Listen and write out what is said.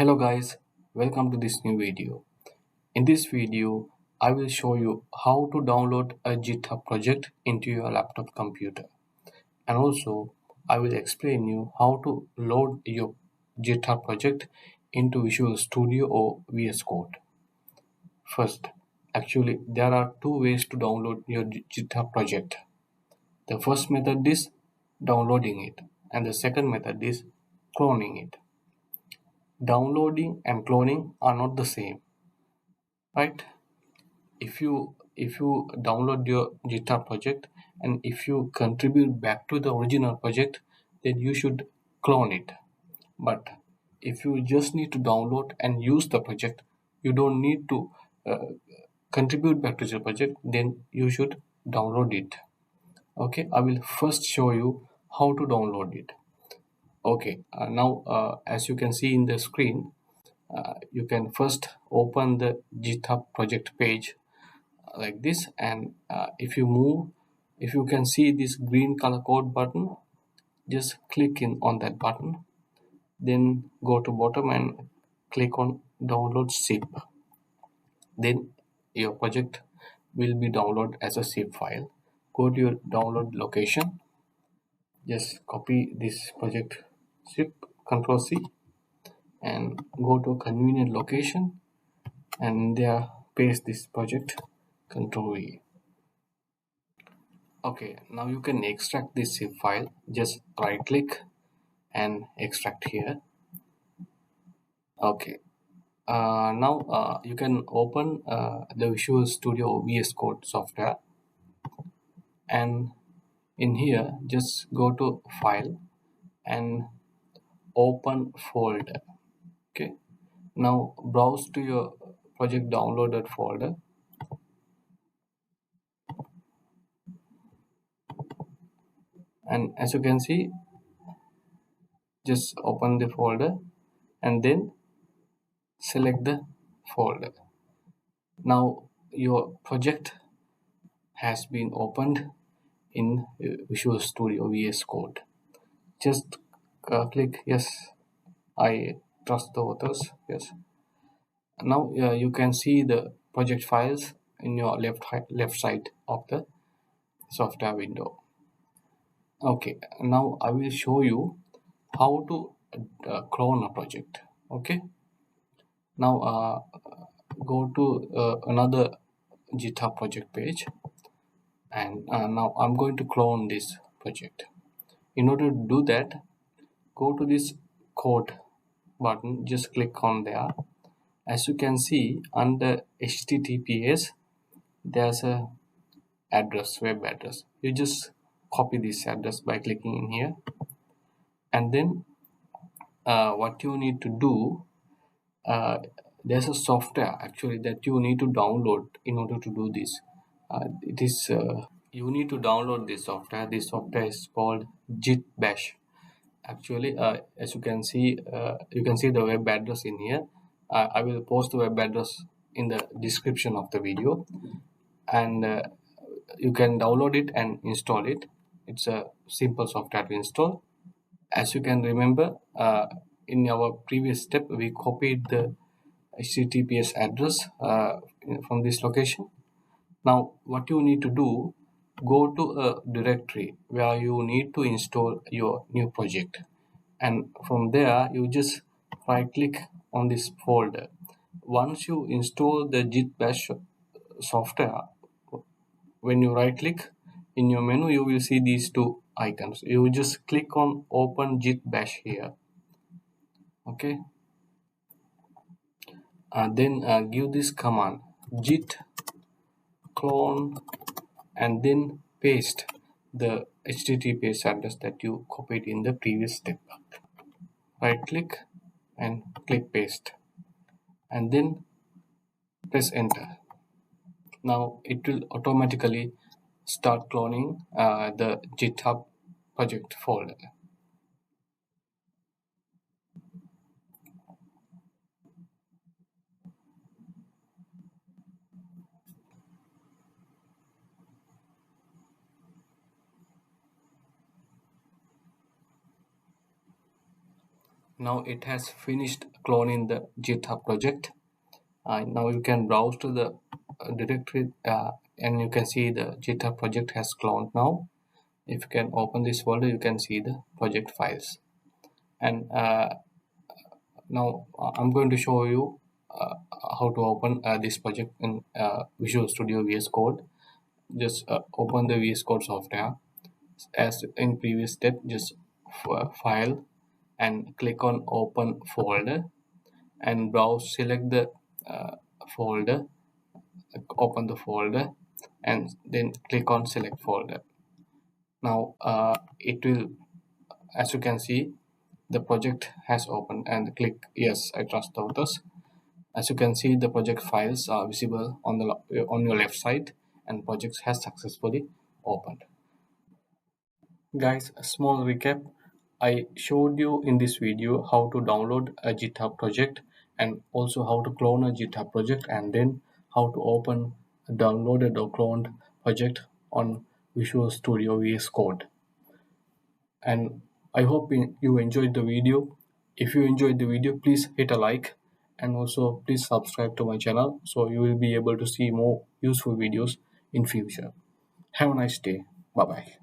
Hello guys, welcome to this new video. In this video, I will show you how to download a GitHub project into your laptop computer. And also, I will explain you how to load your GitHub project into Visual Studio or VS Code. First, actually, there are two ways to download your GitHub project. The first method is downloading it, and the second method is cloning it. Downloading and cloning are not the same, right? If you download your GitHub project and if you contribute back to the original project, then you should clone it. But if you just need to download and use the project, you don't need to uh, contribute back to the project, then you should download it. Okay, I will first show you how to download it. Okay, now as you can see in the screen, you can first open the GitHub project page like this, and if you can see this green color code button, just click in on that button, then go to bottom and click on download zip. Then your project will be downloaded as a zip file. Go to your download location, just copy this project zip, Ctrl C, and go to a convenient location, and there paste this project, Ctrl V. Okay, now you can extract this zip file. Just right click and extract here. Okay, now you can open the Visual Studio VS Code software, and in here just go to file and open folder. Okay, now browse to your project downloaded folder, and as you can see, just open the folder and then select the folder. Now your project has been opened in Visual Studio VS Code. Just click yes, I trust the authors. Yes. Now you can see the project files in your left side of the software window. Okay, now I will show you how to clone a project. Okay, now go to another GitHub project page, and now I'm going to clone this project. In order to do that, go to this code button, just click on there. As you can see, under HTTPS there's a web address. You just copy this address by clicking in here, and then what you need to do, there's a software actually that you need to download in order to do this. It is you need to download this software. This software is called Git Bash. Actually, as you can see the web address in here. I will post the web address in the description of the video, and you can download it and install it. It's a simple software to install. As you can remember, in our previous step we copied the HTTPS address from this location. Now what you need to do, go to a directory where you need to install your new project, and from there you just right click on this folder. Once you install the Git Bash software, when you right click in your menu, you will see these two icons. You just click on open Git Bash here. Okay, then give this command git clone, and then paste the HTTPS address that you copied in the previous step. Right click and click paste, and then press enter. Now it will automatically start cloning the GitHub project folder. Now it has finished cloning the GitHub project. Now you can browse to the directory and you can see the GitHub project has cloned now. If you can open this folder, you can see the project files. And now I'm going to show you how to open this project in Visual Studio VS Code. Just open the VS Code software. As in previous step, just file and click on open folder and browse, select the uh, folder, open the folder and then click on select folder. Now it will, as you can see, the project has opened and click yes, I trust authors. As you can see, the project files are visible on the on your left side and project has successfully opened. Guys, a small recap. I showed you in this video how to download a GitHub project and also how to clone a GitHub project and then how to open a downloaded or cloned project on Visual Studio VS Code. And I hope you enjoyed the video. If you enjoyed the video, please hit a like and also please subscribe to my channel so you will be able to see more useful videos in future. Have a nice day. Bye bye.